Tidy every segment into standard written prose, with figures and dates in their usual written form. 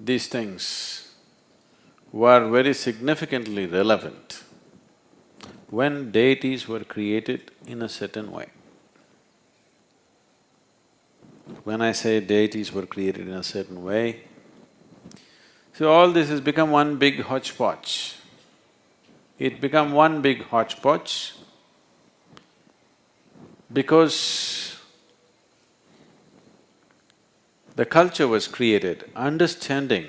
these things were very significantly relevant when deities were created in a certain way. When I say deities were created in a certain way, so all this has become one big hodgepodge. It become one big hodgepodge because the culture was created understanding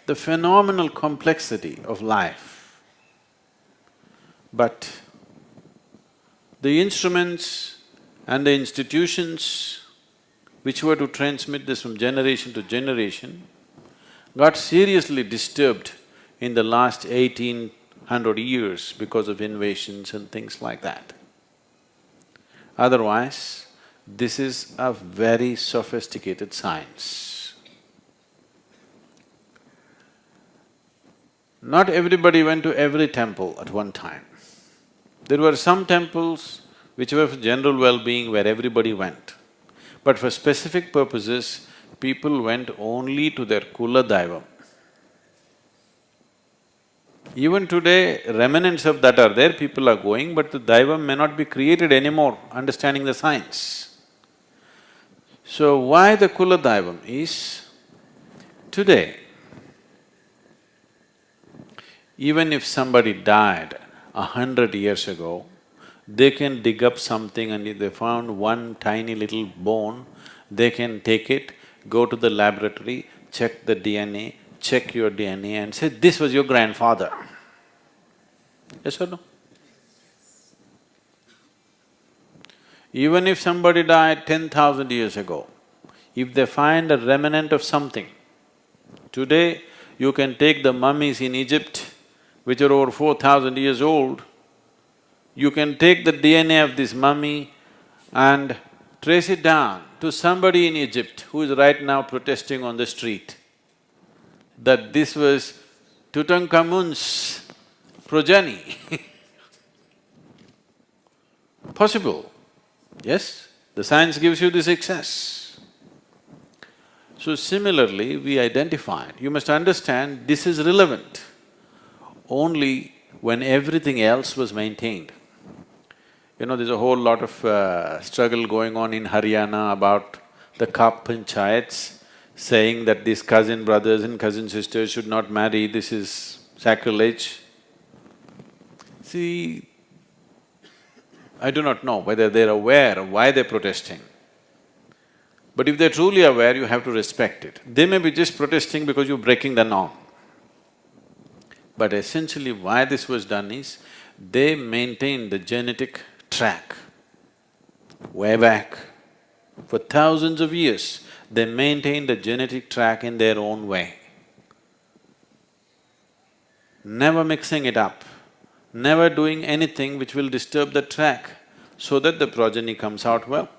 the phenomenal complexity of life. But the instruments and the institutions which were to transmit this from generation to generation got seriously disturbed in the last 1800 years because of invasions and things like that. Otherwise, this is a very sophisticated science. Not everybody went to every temple at one time. There were some temples which were for general well-being where everybody went. But for specific purposes, people went only to their Kula Daivam. Even today, remnants of that are there, people are going, but the Daivam may not be created anymore, understanding the science. So why the Kula Daivam is, today, even if somebody died 100 years ago, they can dig up something and if they found one tiny little bone, they can take it, go to the laboratory, check the DNA, check your DNA and say, this was your grandfather. Yes or no? Even if somebody died 10,000 years ago, if they find a remnant of something, today you can take the mummies in Egypt, which are over 4,000 years old, you can take the DNA of this mummy and trace it down to somebody in Egypt who is right now protesting on the street, that this was Tutankhamun's progeny. Possible, yes? The science gives you this access. So similarly, we identified, you must understand this is relevant only when everything else was maintained. You know, there's a whole lot of struggle going on in Haryana about the Kap Panchayats, saying that these cousin brothers and cousin sisters should not marry, this is sacrilege. See, I do not know whether they're aware of why they're protesting. But if they're truly aware, you have to respect it. They may be just protesting because you're breaking the norm. But essentially why this was done is, they maintained the genetic track way back. For thousands of years, they maintained the genetic track in their own way. Never mixing it up, never doing anything which will disturb the track so that the progeny comes out well.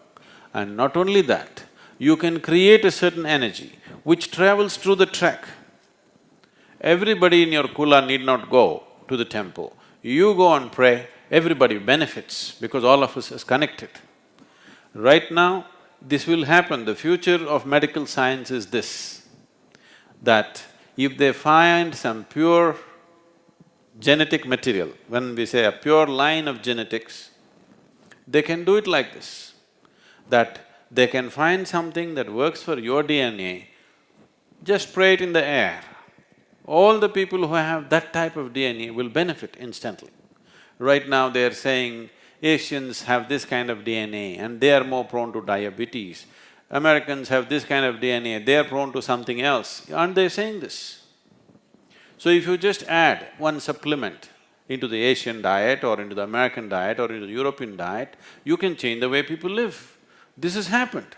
And not only that, you can create a certain energy which travels through the track. Everybody in your Kula need not go to the temple. You go and pray, everybody benefits because all of us is connected. Right now, this will happen. The future of medical science is this, that if they find some pure genetic material, when we say a pure line of genetics, they can do it like this, that they can find something that works for your DNA, just spray it in the air. All the people who have that type of DNA will benefit instantly. Right now they're saying Asians have this kind of DNA and they are more prone to diabetes. Americans have this kind of DNA, they are prone to something else. Aren't they saying this? So if you just add one supplement into the Asian diet or into the American diet or into the European diet, you can change the way people live. This has happened.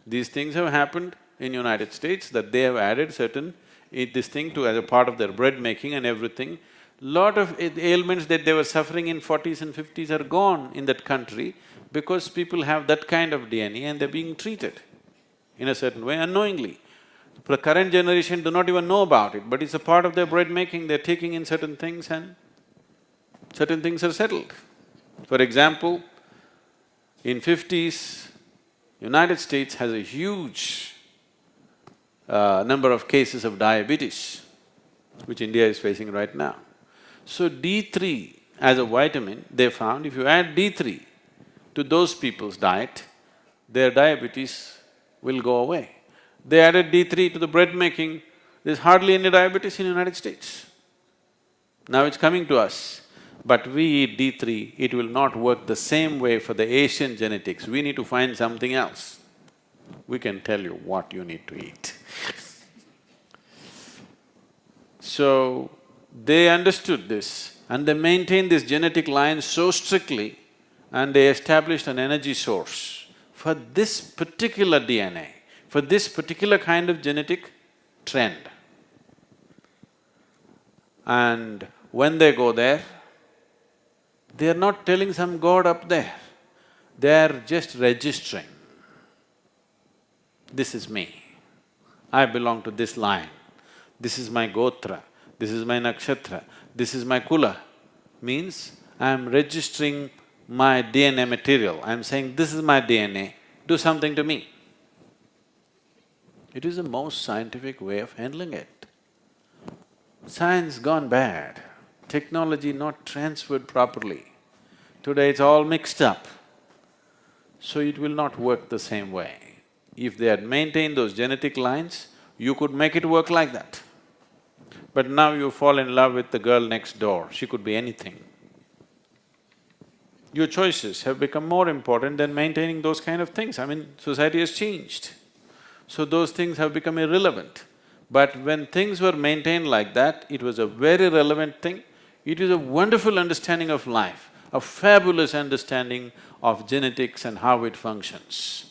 These things have happened in United States, that they have added certain this thing to as a part of their bread making and everything. Lot of ailments that they were suffering in 40s and 50s are gone in that country because people have that kind of DNA and they're being treated in a certain way unknowingly. The current generation do not even know about it, but it's a part of their bread making, they're taking in certain things and certain things are settled. For example, in 50s, United States has a huge number of cases of diabetes, which India is facing right now. So D3 as a vitamin, they found if you add D3 to those people's diet, their diabetes will go away. They added D3 to the bread making, there's hardly any diabetes in the United States. Now it's coming to us, but we eat D3, it will not work the same way for the Asian genetics. We need to find something else. We can tell you what you need to eat. So, they understood this and they maintained this genetic line so strictly and they established an energy source for this particular DNA, for this particular kind of genetic trend. And when they go there, they are not telling some god up there, they are just registering. This is me, I belong to this line, this is my Gotra, this is my Nakshatra, this is my Kula. Means I am registering my DNA material, I am saying this is my DNA, do something to me. It is the most scientific way of handling it. Science gone bad, technology not transferred properly. Today it's all mixed up, so it will not work the same way. If they had maintained those genetic lines, you could make it work like that. But now you fall in love with the girl next door, she could be anything. Your choices have become more important than maintaining those kind of things. I mean, society has changed, so those things have become irrelevant. But when things were maintained like that, it was a very relevant thing. It is a wonderful understanding of life, a fabulous understanding of genetics and how it functions.